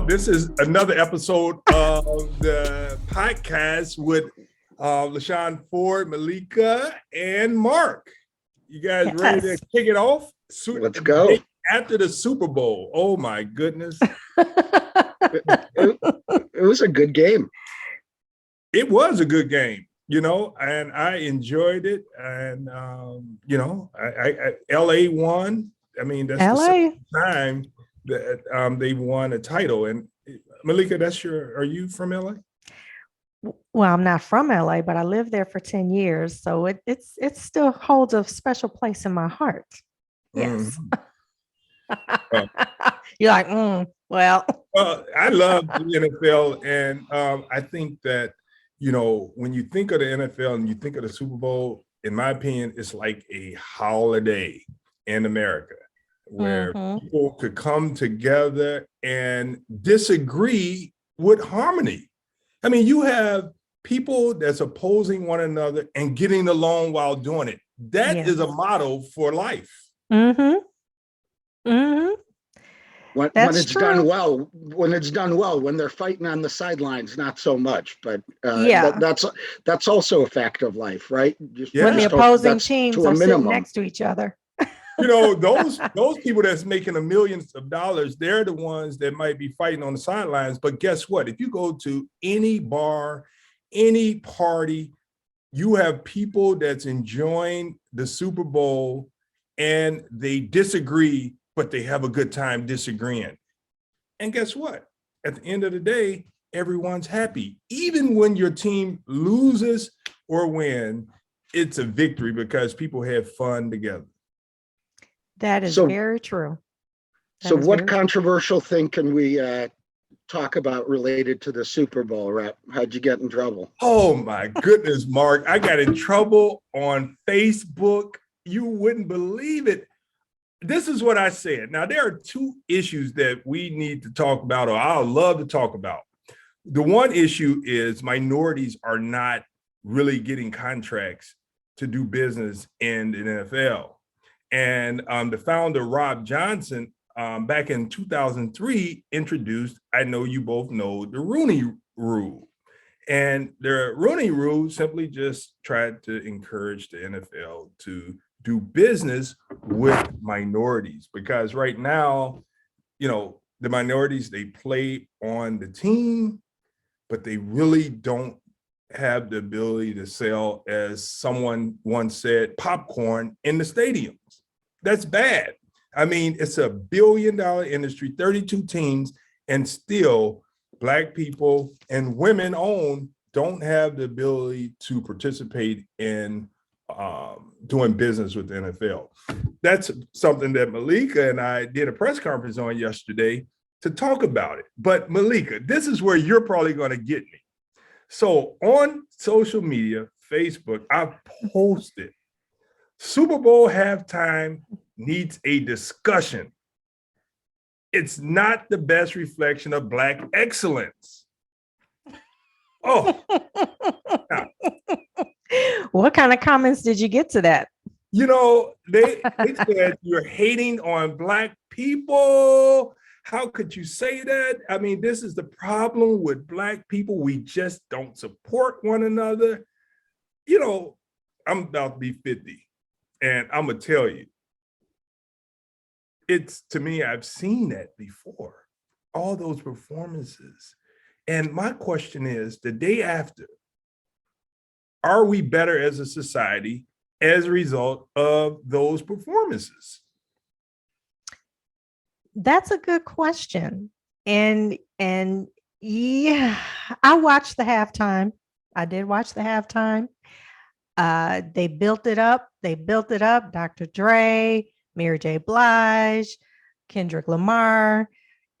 This is another episode of the podcast with LaShawn Ford, Meleika, and Mark. You guys ready to kick it off? Let's go. After the Super Bowl. Oh, my goodness. It was a good game. It was a good game, and I enjoyed it. And, LA won. I mean, that's the second time that they won a title. And Meleika, are you from LA? Well, I'm not from LA, but I lived there for 10 years. So it still holds a special place in my heart. Yes. You're like, well. Well, I love the NFL. And I think that, when you think of the NFL and you think of the Super Bowl, in my opinion, it's like a holiday in America where people could come together and disagree with harmony. I mean, you have people that's opposing one another and getting along while doing it. That is a motto for life. Mm-hmm. When it's done well, when they're fighting on the sidelines, not so much. But that's also a fact of life, right? When the opposing teams are sitting next to each other. Those people that's making millions of dollars, they're the ones that might be fighting on the sidelines. But guess what? If you go to any bar, any party, you have people that's enjoying the Super Bowl and they disagree, but they have a good time disagreeing. And guess what? At the end of the day, everyone's happy. Even when your team loses or win, it's a victory because people have fun together. That is very true. So what controversial thing can we talk about related to the Super Bowl, Rep? How'd you get in trouble? Oh, my goodness, Mark. I got in trouble on Facebook. You wouldn't believe it. This is what I said. Now, there are two issues that we need to talk about, or I'll love to talk about. The one issue is minorities are not really getting contracts to do business in the NFL. And the founder, Rob Johnson, back in 2003, introduced, I know you both know, the Rooney Rule. And the Rooney Rule simply just tried to encourage the NFL to do business with minorities, because right now, the minorities, they play on the team, but they really don't have the ability to sell, as someone once said, popcorn in the stadiums. That's bad. I mean, it's a $1 billion industry, 32 teams, and still Black people and women owned don't have the ability to participate in doing business with the NFL. That's something that Meleika and I did a press conference on yesterday to talk about it. But Meleika, this is where you're probably going to get me. So on social media, Facebook, I posted, Super Bowl halftime needs a discussion. It's not the best reflection of Black excellence. Oh. Now, what kind of comments did you get to that? They said you're hating on Black people. How could you say that? I mean, this is the problem with Black people. We just don't support one another. I'm about to be 50, and I'm going to tell you, to me, I've seen that before, all those performances. And my question is, the day after, are we better as a society as a result of those performances? That's a good question. And yeah, I watched the halftime. I did watch the halftime. They built it up. Dr. Dre, Mary J. Blige, Kendrick Lamar,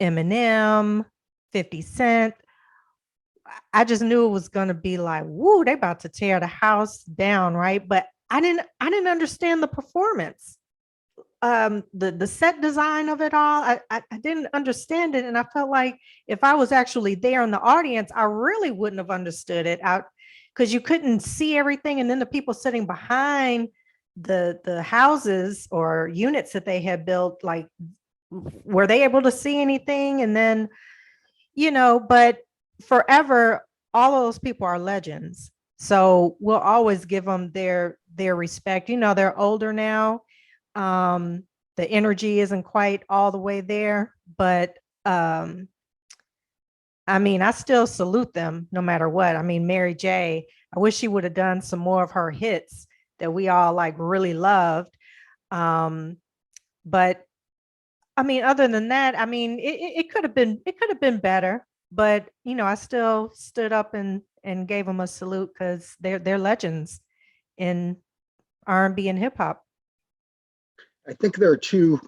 Eminem, 50 Cent. I just knew it was going to be like, woo, they about to tear the house down, right? But I didn't understand the performance. The set design of it all, I didn't understand it. And I felt like if I was actually there in the audience, I really wouldn't have understood it because you couldn't see everything. And then the people sitting behind the houses or units that they had built, like, were they able to see anything? And then, but forever, all of those people are legends. So we'll always give them their respect. They're older now. The energy isn't quite all the way there, but I still salute them no matter what. Mary J, I wish she would have done some more of her hits that we all like really loved. But other than that, it could have been better, but I still stood up and gave them a salute because they're legends in R&B and hip hop. I think there are two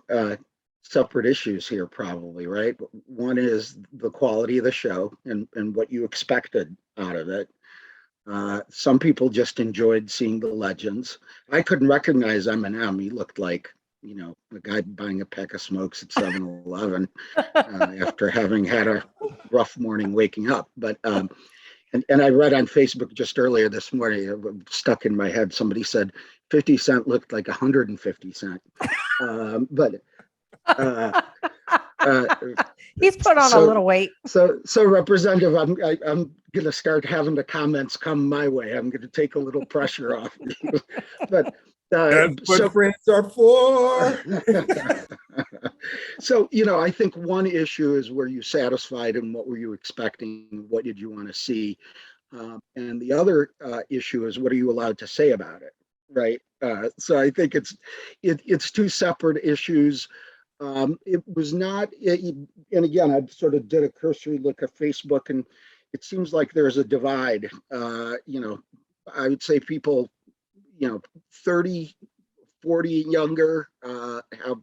separate issues here, probably, right? One is the quality of the show and what you expected out of it. Some people just enjoyed seeing the legends. I couldn't recognize Eminem. He looked like, a guy buying a pack of smokes at 7-Eleven after having had a rough morning waking up. But and I read on Facebook just earlier this morning, it stuck in my head. Somebody said 50 Cent looked like 150 Cent. But he's put on a little weight. So Representative, I'm going to start having the comments come my way. I'm going to take a little pressure off. But that's what friends are for. So, I think one issue is, were you satisfied and what were you expecting? What did you want to see? And the other issue is, what are you allowed to say about it? Right. So I think it's two separate issues. It was not, and again, I sort of did a cursory look at Facebook, and it seems like there's a divide. I would say people, 30, 40 and younger have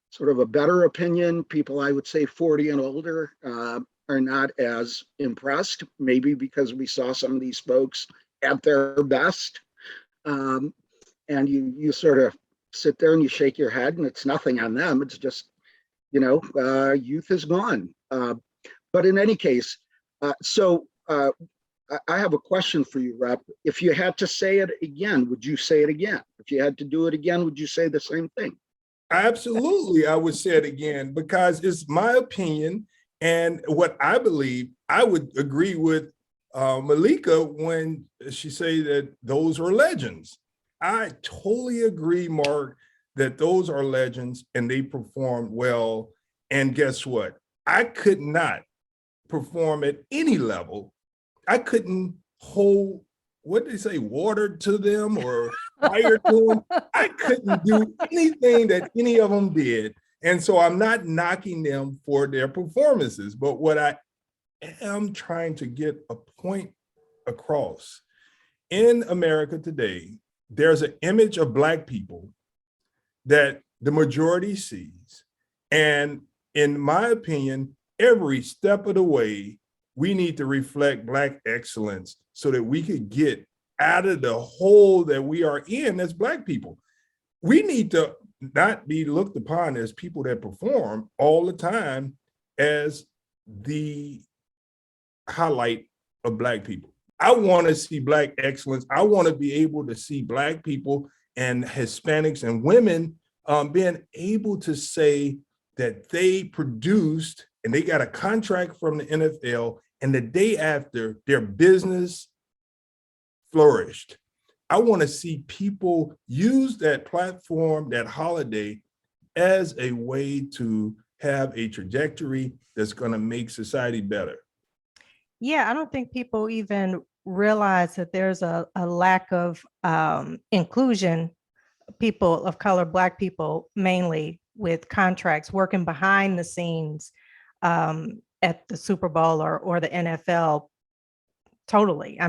sort of a better opinion. People, I would say 40 and older are not as impressed, maybe because we saw some of these folks at their best. And you sort of sit there and you shake your head, and it's nothing on them. It's just, youth is gone. But in any case, I have a question for you, Rep. If you had to say it again, would you say it again? If you had to do it again, would you say the same thing? Absolutely, I would say it again, because it's my opinion and what I believe. I would agree with Meleika when she say that those are legends. I totally agree, Mark, that those are legends and they performed well. And guess what? I could not perform at any level. I couldn't hold, what did they say, water to them or fire to them. I couldn't do anything that any of them did. And so I'm not knocking them for their performances, but what I am trying to get a point across, in America today, there's an image of Black people that the majority sees. And in my opinion, every step of the way, we need to reflect Black excellence so that we could get out of the hole that we are in as Black people. We need to not be looked upon as people that perform all the time as the highlight of Black people. I want to see Black excellence. I want to be able to see Black people and Hispanics and women being able to say that they produced and they got a contract from the NFL, and the day after, their business flourished. I want to see people use that platform, that holiday, as a way to have a trajectory that's going to make society better. Yeah, I don't think people even realize that there's a lack of inclusion, people of color, Black people mainly, with contracts working behind the scenes at the Super Bowl or the NFL. Totally.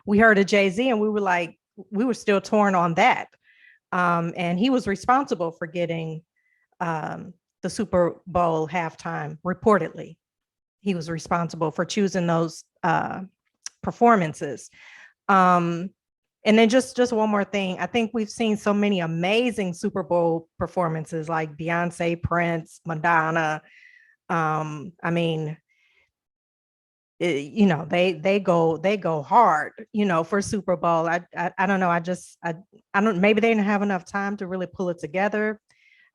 We heard of Jay-Z and we were still torn on that. And he was responsible for getting the Super Bowl halftime, reportedly. He was responsible for choosing those performances. And then just one more thing. I think we've seen so many amazing Super Bowl performances like Beyonce, Prince, Madonna. They go hard, for Super Bowl. I don't know. I don't, maybe they didn't have enough time to really pull it together.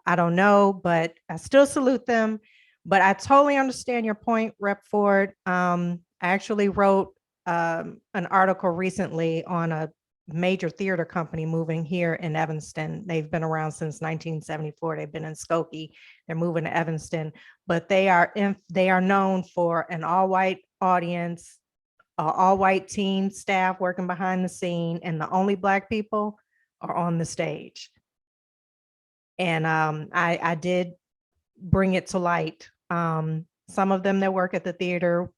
I don't know, but I still salute them. But I totally understand your point, Rep Ford. I actually wrote an article recently on a major theater company moving here in Evanston. They've been around since 1974. They've been in Skokie. They're moving to Evanston, but they are known for an all-white audience, all-white team staff working behind the scene, and the only Black people are on the stage. And I did bring it to light. Some of them that work at the theater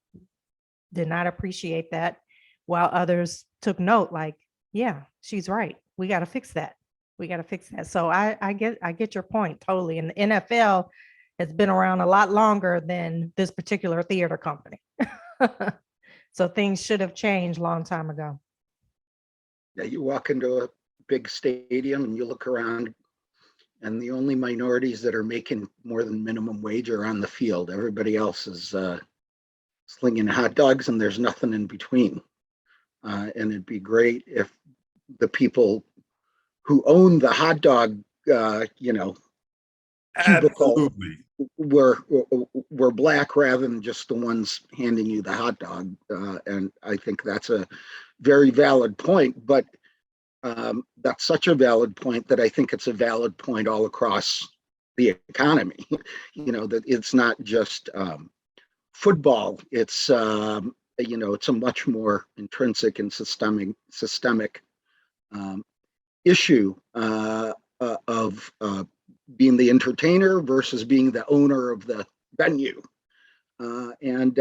did not appreciate that, while others took note, like, yeah, she's right. We got to fix that. We got to fix that. So I get your point totally. And the NFL has been around a lot longer than this particular theater company. So things should have changed a long time ago. Yeah, you walk into a big stadium and you look around, and the only minorities that are making more than minimum wage are on the field. Everybody else is slinging hot dogs, and there's nothing in between. And it'd be great if the people who own the hot dog, cubicle Absolutely. were Black rather than just the ones handing you the hot dog. And I think that's a very valid point. But that's such a valid point that I think it's a valid point all across the economy. That it's not just football. It's it's a much more intrinsic and systemic issue of being the entertainer versus being the owner of the venue. I mean,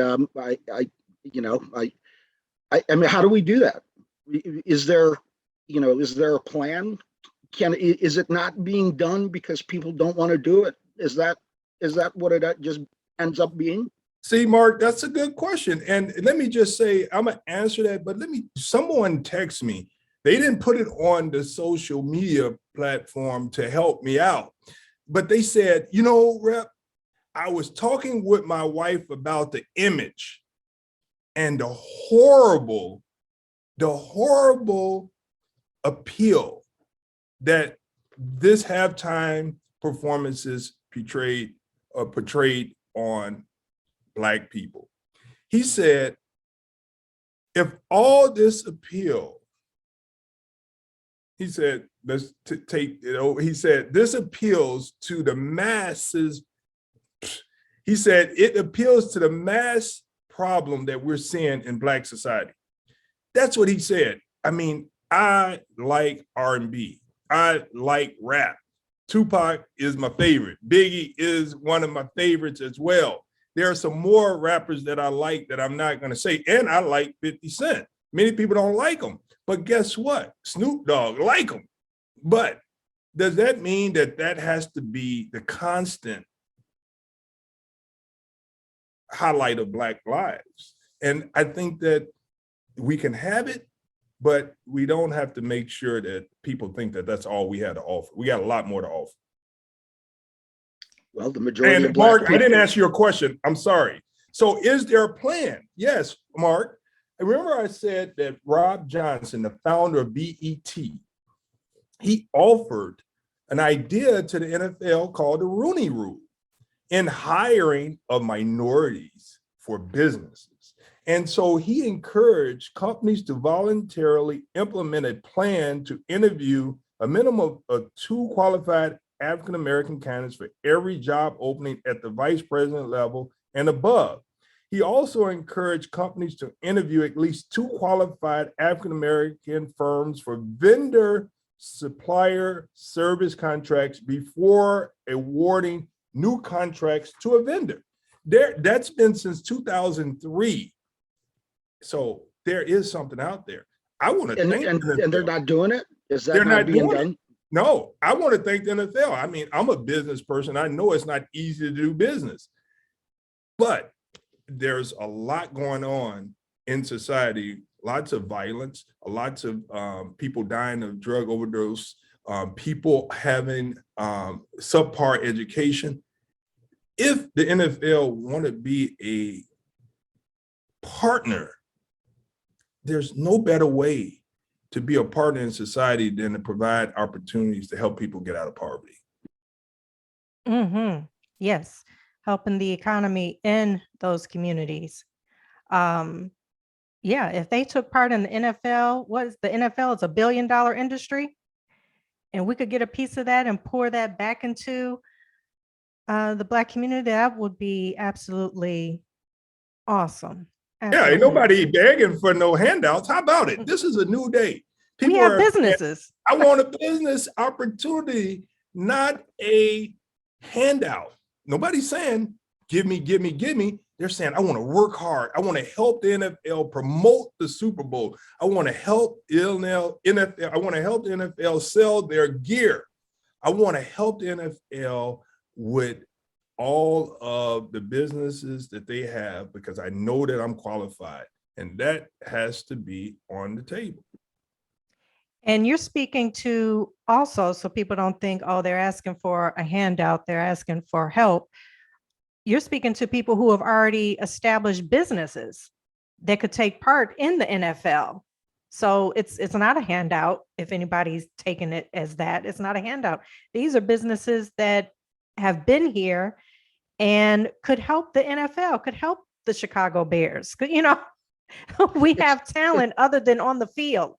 how do we do that? Is there a plan? Is it not being done because people don't want to do it? Is that what it just ends up being? See, Mark, that's a good question. And let me just say, I'm going to answer that, but someone text me. They didn't put it on the social media platform to help me out. But they said, Rep, I was talking with my wife about the image and the horrible appeal that this halftime performances portrayed on Black people. He said, if all this appeal, he said, let's take it over. He said, this appeals to the masses. He said, it appeals to the mass problem that we're seeing in Black society. That's what he said. I mean, I like R&B. I like rap. Tupac is my favorite. Biggie is one of my favorites as well. There are some more rappers that I like that I'm not going to say. And I like 50 Cent. Many people don't like him. But guess what? Snoop Dogg like him. But does that mean that has to be the constant highlight of Black lives? And I think that we can have it, but we don't have to make sure that people think that that's all we had to offer. We got a lot more to offer. Well, the majority of Mark, Black I didn't answer your question. I'm sorry. So is there a plan? Yes, Mark. Remember I said that Rob Johnson, the founder of BET, he offered an idea to the NFL called the Rooney Rule in hiring of minorities for businesses. And so he encouraged companies to voluntarily implement a plan to interview a minimum of 2 qualified African-American candidates for every job opening at the vice president level and above. He also encouraged companies to interview at least 2 qualified African-American firms for vendor supplier service contracts before awarding new contracts to a vendor. That's been since 2003. So there is something out there. I want to thank and they're not doing it. Is that they're not being doing done? it. No, I want to thank the NFL. I mean, I'm a business person. I know it's not easy to do business, but there's a lot going on in society, lots of violence, lots of people dying of drug overdose, people having subpar education. If the NFL want to be a partner, there's no better way to be a partner in society than to provide opportunities to help people get out of poverty. Mm-hmm. Yes, helping the economy in those communities. Yeah, if they took part in the NFL, the NFL is $1 billion industry, and we could get a piece of that and pour that back into the Black community, that would be absolutely awesome. Yeah, ain't nobody begging for no handouts. How about it? This is a new day. We have businesses. I want a business opportunity, not a handout. Nobody's saying, give me, give me, give me. They're saying, I want to work hard. I want to help the NFL promote the Super Bowl. I want to help NFL. I want to help the NFL sell their gear. I want to help the NFL with all of the businesses that they have, because I know that I'm qualified, and that has to be on the table. And you're speaking to also, so people don't think, oh, they're asking for a handout, they're asking for help. You're speaking to people who have already established businesses that could take part in the NFL. So it's not a handout. If anybody's taking it as that, it's not a handout. These are businesses that have been here and could help the NFL, could help the Chicago Bears. You know, we have talent other than on the field.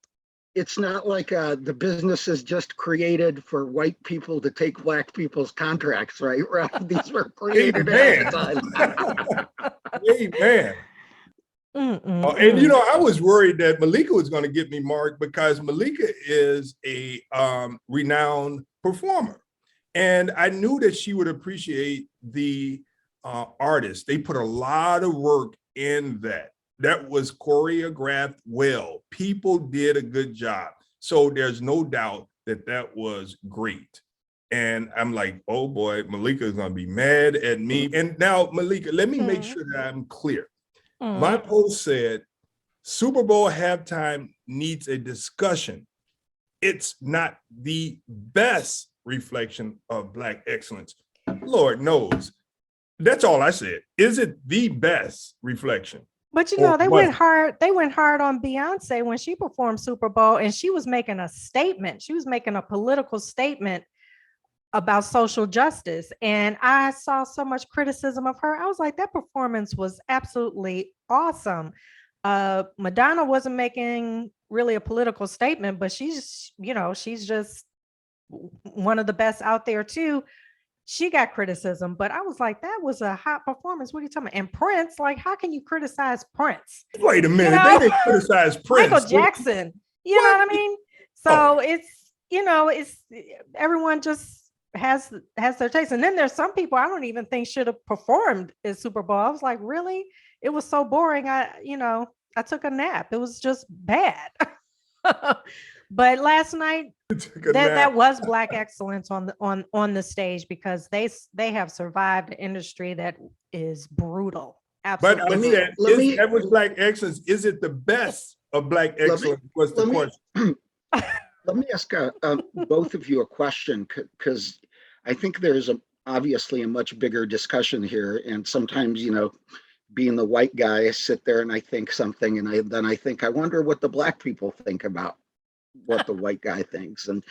It's not like the business is just created for white people to take Black people's contracts, right? These were created at the time. Amen. And you know, I was worried that Meleika was going to get me, Mark, because Meleika is a renowned performer, and I knew that she would appreciate the artists. They put a lot of work in that. That was choreographed well. People did a good job. So there's no doubt that that was great. And I'm like, oh boy, Meleika is going to be mad at me. And now, Meleika, let me make sure that I'm clear. My post said, Super Bowl halftime needs a discussion. It's not the best reflection of Black excellence. Lord knows. That's all I said. Is it the best reflection? But you know, they went hard on Beyonce when she performed Super Bowl, and she was making a statement. She was making a political statement about social justice. And I saw so much criticism of her. I was like, that performance was absolutely awesome. Madonna wasn't making really a political statement, but she's just one of the best out there too. She got criticism, but I was like, that was a hot performance. What are you talking about? And Prince, like, how can you criticize Prince? Wait a minute, they didn't criticize Prince. Michael Jackson, you know what I mean? So it's everyone just has their taste. And then there's some people I don't even think should have performed in Super Bowl. I was like, really? It was so boring. I took a nap. It was just bad. But last night, that was Black excellence on the stage, because they have survived an industry that is brutal. Absolutely. But that was Black excellence. Is it the best of Black excellence? Was the question. Let me ask both of you a question, because I think there's obviously a much bigger discussion here. And sometimes, being the white guy, I sit there and I think something, and then I think, I wonder what the Black people think about what the white guy thinks. And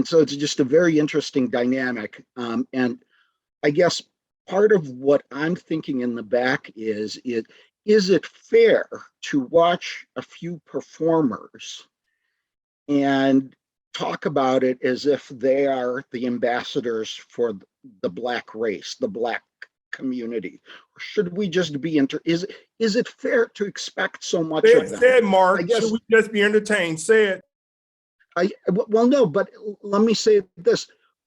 so it's just a very interesting dynamic. And I guess part of what I'm thinking in the back is it fair to watch a few performers and talk about it as if they are the ambassadors for the Black race, the Black community? Or should we just be is it fair to expect so much of them? Say it, Mark. I guess, should we just be entertained? Say it. Well, no, but let me say this.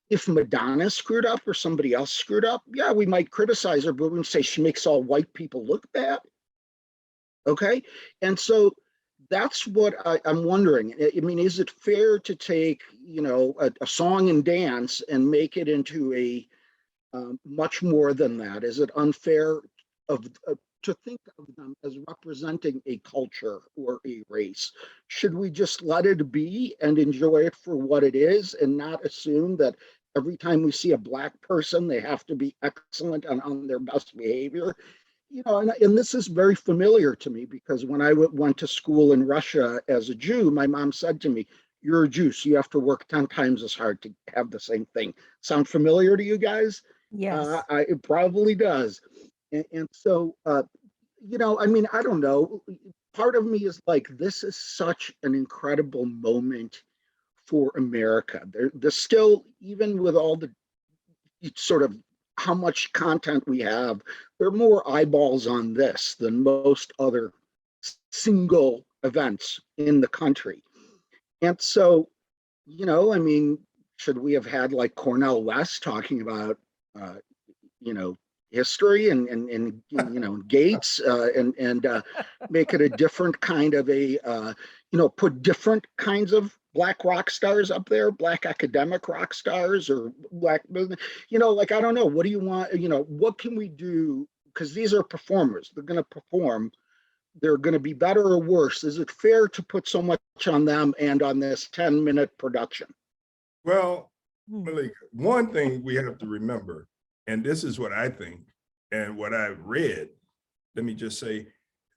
If Madonna screwed up or somebody else screwed up, yeah, we might criticize her, but we would say she makes all white people look bad. Okay. And so that's what I'm wondering. I mean, is it fair to take, a song and dance and make it into a much more than that? Is it unfair to think of them as representing a culture or a race? Should we just let it be and enjoy it for what it is, and not assume that every time we see a Black person, they have to be excellent and on their best behavior? And this is very familiar to me, because when I went to school in Russia as a Jew, my mom said to me, "You're a Jew, so you have to work 10 times as hard to have the same thing." Sound familiar to you guys? Yes. It probably does. And so, I mean, I don't know. Part of me is like, this is such an incredible moment for America. There's still, even with all the sort of how much content we have, there are more eyeballs on this than most other single events in the country. And so, I mean, should we have had like Cornell West talking about, uh, you know, history and Gates and make it a different kind of put different kinds of black rock stars up there, black academic rock stars or black, like, I don't know. What do you want? What can we do? Because these are performers. They're going to perform. They're going to be better or worse. Is it fair to put so much on them and on this 10-minute production? Well, Meleika, one thing we have to remember, and this is what I think and what I've read, let me just say,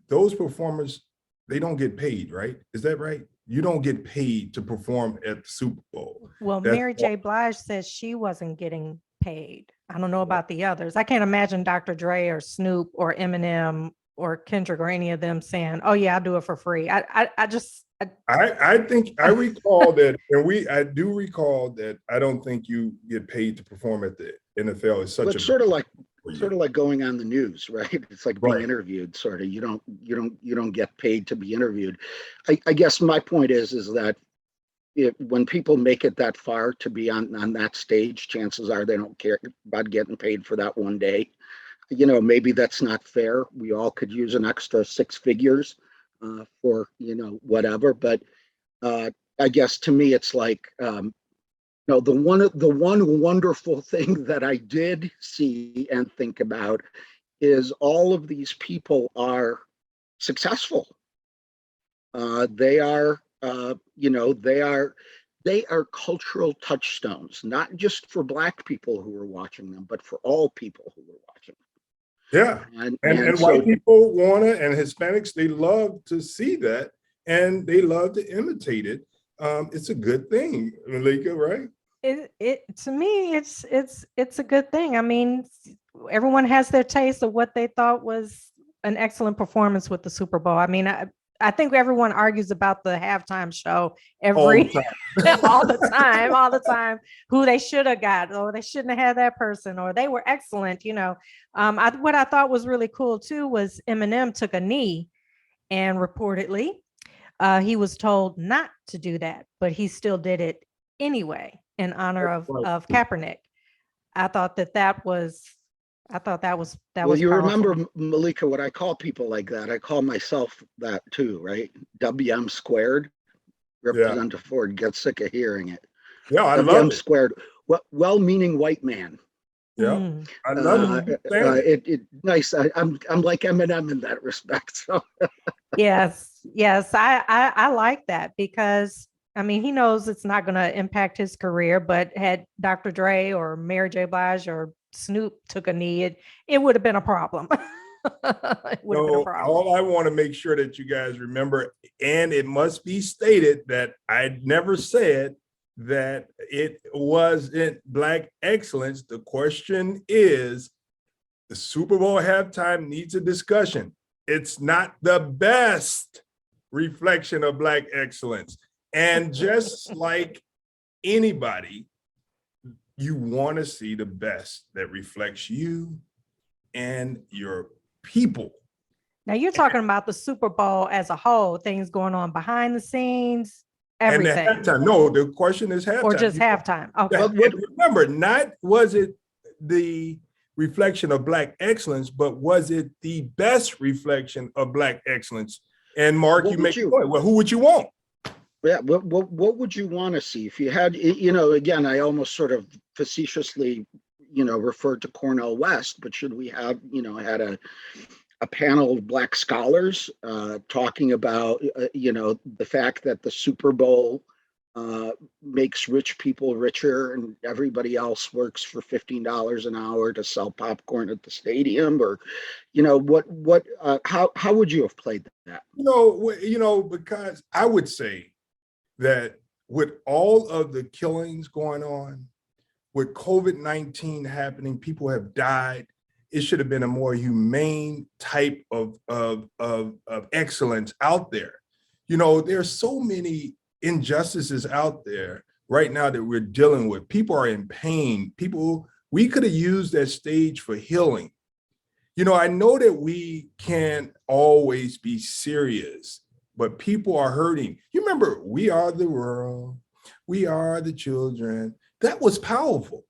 those performers, they don't get paid, right? Is that right? You don't get paid to perform at the Super Bowl. Well, Mary J. Blige says she wasn't getting paid. I don't know about the others. I can't imagine Dr. Dre or Snoop or Eminem or Kendrick or any of them saying, "Oh yeah, I'll do it for free." I think I recall that, and I do recall that. I don't think you get paid to perform at the NFL. It's such a sort of like going on the news, right? It's like being interviewed. Sort of, you don't get paid to be interviewed. I guess my point is that when people make it that far to be on that stage, chances are they don't care about getting paid for that one day. Maybe that's not fair. We all could use an extra 6 figures for, whatever. But I guess to me, it's like, the one wonderful thing that I did see and think about is all of these people are successful. They are, they are cultural touchstones, not just for Black people who are watching them, but for all people who are watching them. Yeah, and white people want to, and Hispanics, they love to see that, and they love to imitate it. It's a good thing, Meleika, right? It to me, it's a good thing. I mean, everyone has their taste of what they thought was an excellent performance with the Super Bowl. I mean, I think everyone argues about the halftime show all the time, who they should have got, or they shouldn't have had that person, or they were excellent. What I thought was really cool too was Eminem took a knee, and reportedly, he was told not to do that, but he still did it anyway in honor of Kaepernick. I thought that was well, you powerful. Remember, Meleika, what I call people like that, I call myself that too, right? WM squared. Representative Ford gets sick of hearing it. Yeah, I WM love it. Squared, well-meaning white man. Yeah, I love it. Nice. I'm like Eminem in that respect. So. Yes, I like that, because I mean, he knows it's not going to impact his career, but had Dr. Dre or Mary J. Blige or Snoop took a knee, it would have been a problem. All I want to make sure that you guys remember, and it must be stated that I never said that it wasn't Black excellence. The question is, the Super Bowl halftime needs a discussion. It's not the best reflection of Black excellence. And just like anybody, you want to see the best that reflects you and your people. Now you're talking about the Super Bowl as a whole, things going on behind the scenes, everything. And the halftime. No, the question is halftime. Or just halftime. Okay. Remember, not was it the reflection of Black excellence, but was it the best reflection of Black excellence? And Mark, you make the point. Well, who would you want? Yeah, what would you want to see if you had, again, I almost sort of facetiously, referred to Cornell West, but should we have, had a panel of Black scholars talking about, the fact that the Super Bowl makes rich people richer and everybody else works for $15 an hour to sell popcorn at the stadium, or, how would you have played that? Because I would say that with all of the killings going on, with COVID-19 happening, people have died. It should have been a more humane type of excellence out there. You know, there's so many injustices out there right now that we're dealing with. People are in pain. We could have used that stage for healing. You know, I know that we can't always be serious, but people are hurting. You remember, we are the world, we are the children. That was powerful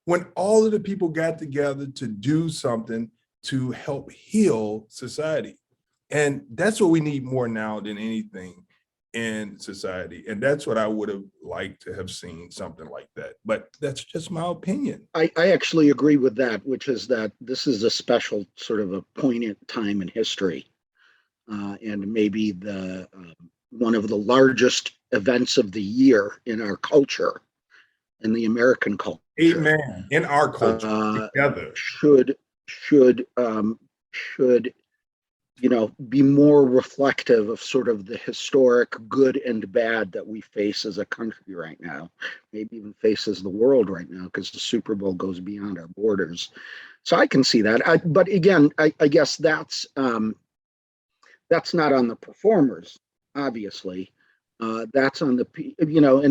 when all of the people got together to do something to help heal society. And that's what we need more now than anything in society. And that's what I would have liked to have seen, something like that. But that's just my opinion. I actually agree with that, which is that this is a special sort of a poignant time in history. And maybe the one of the largest events of the year in our culture, in the American culture. Amen. In our culture, together. Should you know, be more reflective of sort of the historic good and bad that we face as a country right now, maybe even faces the world right now, because the Super Bowl goes beyond our borders. So I can see that. But again, I guess that's not on the performers, obviously. That's on the, you know,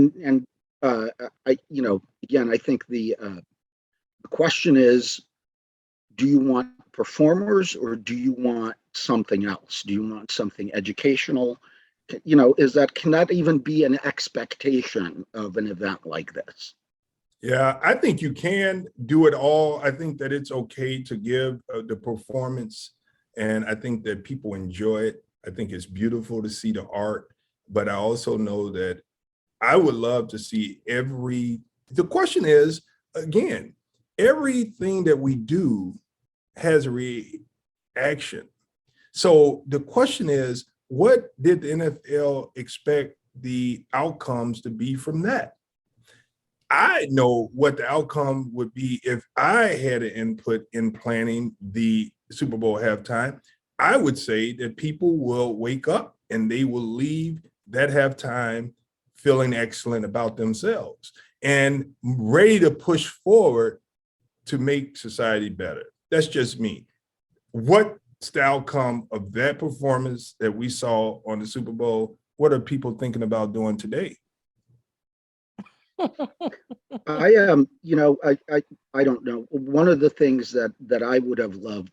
you know, again, I think the question is, do you want performers or do you want something else? Do you want something educational? You know, can that even be an expectation of an event like this? Yeah, I think you can do it all. I think that it's okay to give the performance, and I think that people enjoy it. I think it's beautiful to see the art, but I also know that I would love to see the question is, again, everything that we do has a reaction. So the question is, what did the NFL expect the outcomes to be from that? I know what the outcome would be if I had an input in planning the Super Bowl halftime. I would say that people will wake up and they will leave that halftime feeling excellent about themselves and ready to push forward to make society better. That's just me. What's the outcome of that performance that we saw on the Super Bowl? What are people thinking about doing today? I am, you know, I don't know. One of the things that I would have loved,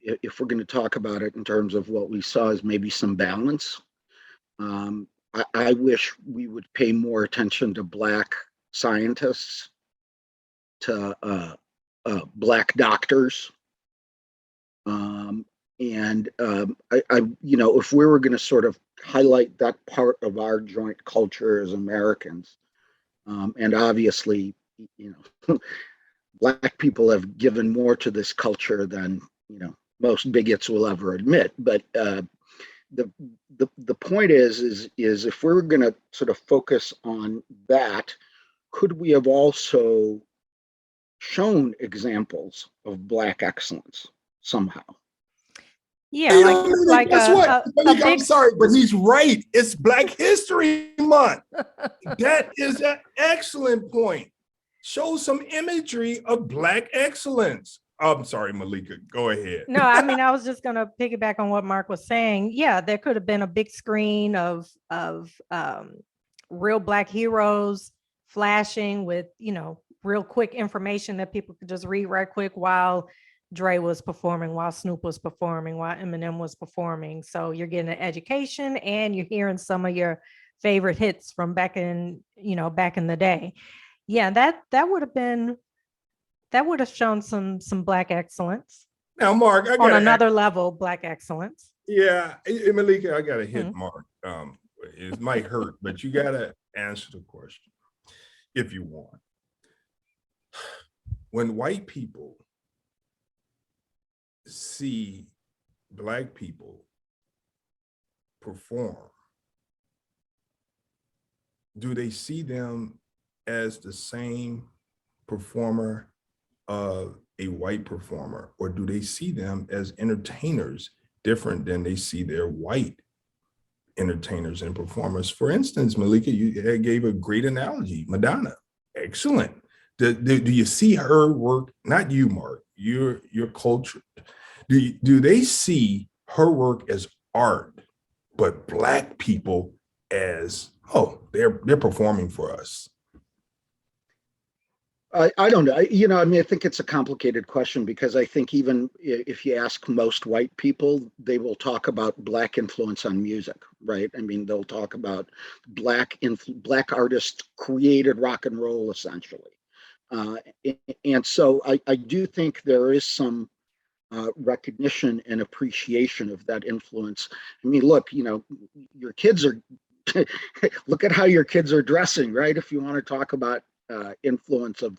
if we're going to talk about it in terms of what we saw, is maybe some balance. I wish we would pay more attention to Black scientists, to Black doctors. And you know, if we were going to sort of highlight that part of our joint culture as Americans, and obviously, you know, Black people have given more to this culture than, you know, most bigots will ever admit. But the point is if we're going to sort of focus on that, could we have also shown examples of Black excellence somehow? Yeah, like guess what? I'm sorry, but he's right. It's Black History Month. That is an excellent point. Show some imagery of Black excellence. I'm sorry, Meleika, go ahead. No, I mean, I was just going to piggyback on what Mark was saying. Yeah, there could have been a big screen of real Black heroes flashing with, you know, real quick information that people could just read right quick while Dre was performing, while Snoop was performing, while Eminem was performing. So you're getting an education and you're hearing some of your favorite hits from back in the day. Yeah, that would have shown some Black excellence. Now, Mark, on another level, Black excellence. Yeah, Meleika, I got to hit Mark. It might hurt, but you got to answer the question if you want. When white people see Black people perform, do they see them as the same performer of a white performer, or do they see them as entertainers different than they see their white entertainers and performers? For instance, Meleika, you gave a great analogy. Madonna, excellent. Do you see her work? Not you, Mark. You're cultured. Do they see her work as art, but Black people as, oh, they're performing for us? I don't know. I mean, I think it's a complicated question because I think even if you ask most white people, they will talk about Black influence on music, right? I mean, they'll talk about Black artists created rock and roll essentially. Uh, and so I do think there is some recognition and appreciation of that influence. I mean, look, your kids are, look at how your kids are dressing, right? If you want to talk about influence of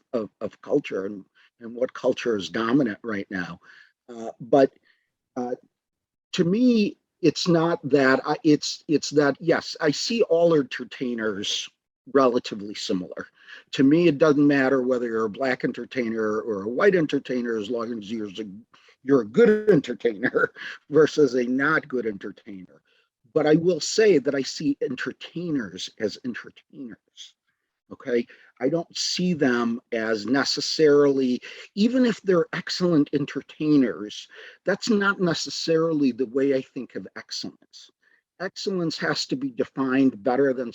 culture and what culture is dominant right now. But to me, it's not that. It's that, yes, I see all entertainers relatively similar. To me, it doesn't matter whether you're a Black entertainer or a white entertainer, as long as you're a good entertainer versus a not good entertainer. But I will say that I see entertainers as entertainers. Okay. I don't see them as necessarily, even if they're excellent entertainers, that's not necessarily the way I think of excellence. Excellence has to be defined better than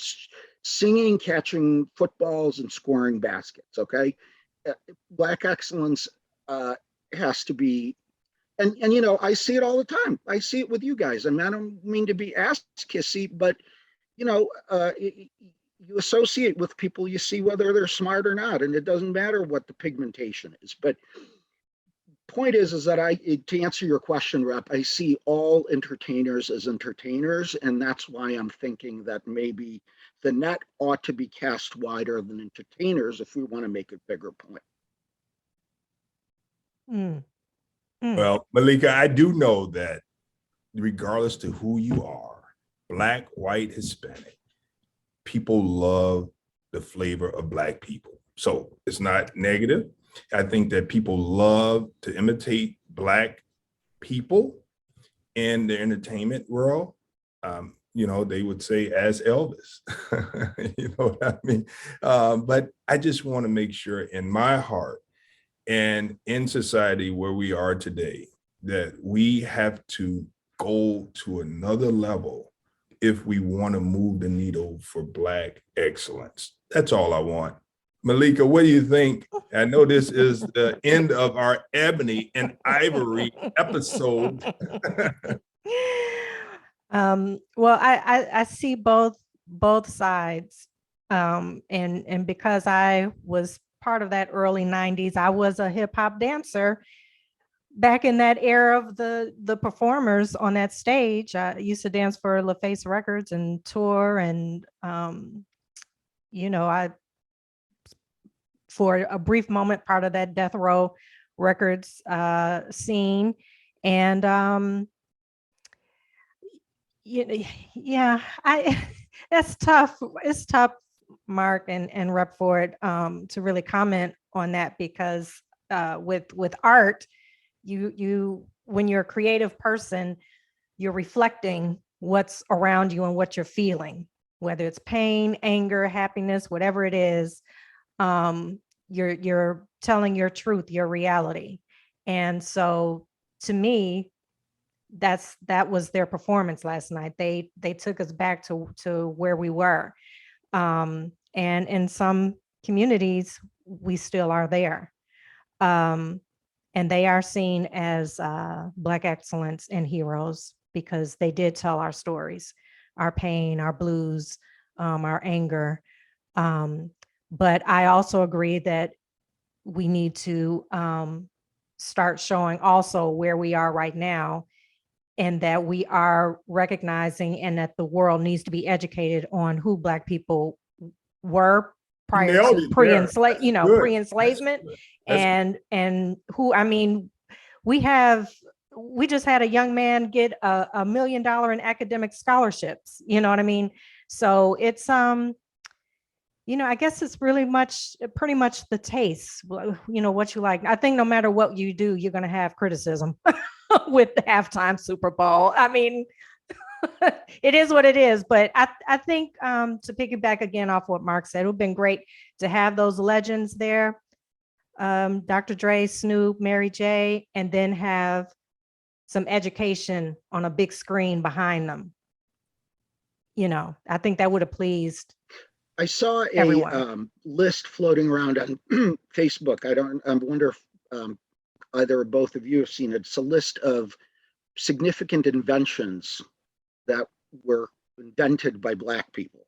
singing, catching footballs, and scoring baskets. Okay. Uh, Black excellence has to be, and I see it all the time. I see it with you guys. I mean, I don't mean to be ass kissy, but you know, you associate with people, you see whether they're smart or not, and it doesn't matter what the pigmentation is. But point is that to answer your question, Rep, I see all entertainers as entertainers, and that's why I'm thinking that maybe the net ought to be cast wider than entertainers if we want to make a bigger point. Mm, mm. Well, Meleika, I do know that regardless to who you are, Black, white, Hispanic, people love the flavor of Black people. So it's not negative. I think that people love to imitate Black people in the entertainment world. They would say as Elvis, you know what I mean? But I just want to make sure in my heart and in society where we are today, that we have to go to another level if we want to move the needle for Black excellence. That's all I want. Meleika, what do you think? I know this is the end of our Ebony and Ivory episode. Well, I see both sides. And because I was part of that early 90s, I was a hip hop dancer back in that era of the performers on that stage. I used to dance for LaFace Records and tour, and I for a brief moment part of that Death Row Records scene, and yeah, that's tough. It's tough, Mark and Rep Ford, to really comment on that because with art, you when you're a creative person, you're reflecting what's around you and what you're feeling, whether it's pain, anger, happiness, whatever it is. You're telling your truth, your reality. And so to me, that was their performance last night. They took us back to where we were. And in some communities, we still are there. And they are seen as Black excellence and heroes because they did tell our stories, our pain, our blues, our anger. But I also agree that we need to start showing also where we are right now, and that we are recognizing and that the world needs to be educated on who Black people were prior to pre-enslavement, and who, I mean, we just had a young man get $1 million in academic scholarships, you know what I mean? So it's I guess it's pretty much the taste, what you like. I think no matter what you do, you're going to have criticism with the halftime Super Bowl. I mean, it is what it is. But I think to piggyback again off what Mark said, it would have been great to have those legends there. Dr. Dre, Snoop, Mary J, and then have some education on a big screen behind them. You know, I think that would have pleased I saw a everyone. list floating around on Facebook. I wonder if either or both of you have seen it. It's a list of significant inventions that were invented by Black people.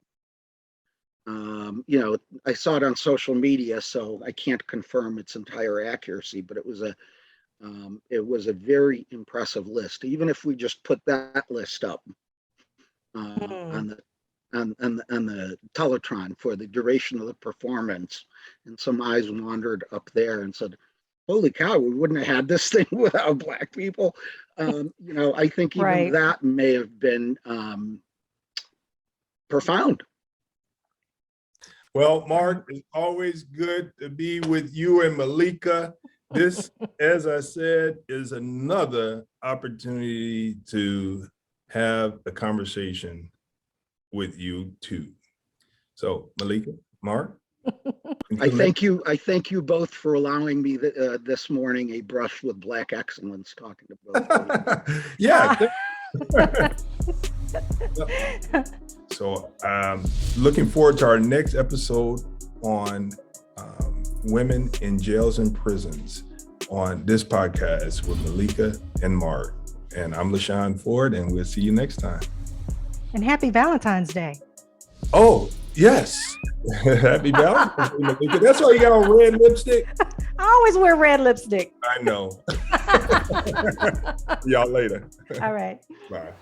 You know, I saw it on social media, so I can't confirm its entire accuracy, but it was a very impressive list. Even if we just put that list up on the on the Teletron for the duration of the performance, and some eyes wandered up there and said, "Holy cow, we wouldn't have had this thing without Black people." You know, I think even Right. that may have been profound. Well, Mark, it's always good to be with you and Meleika. This, as I said, is another opportunity to have a conversation with you too. So, Meleika, Mark. I thank you both for allowing me this morning a brush with Black excellence, talking to both of you. Yeah. So looking forward to our next episode on women in jails and prisons on this podcast with Meleika and Mark. And I'm LaShawn Ford, and we'll see you next time. And happy Valentine's Day. Oh, yes. Happy Valentine's Day, Meleika. That's why you got on red lipstick. I always wear red lipstick. I know. Y'all later. All right. Bye.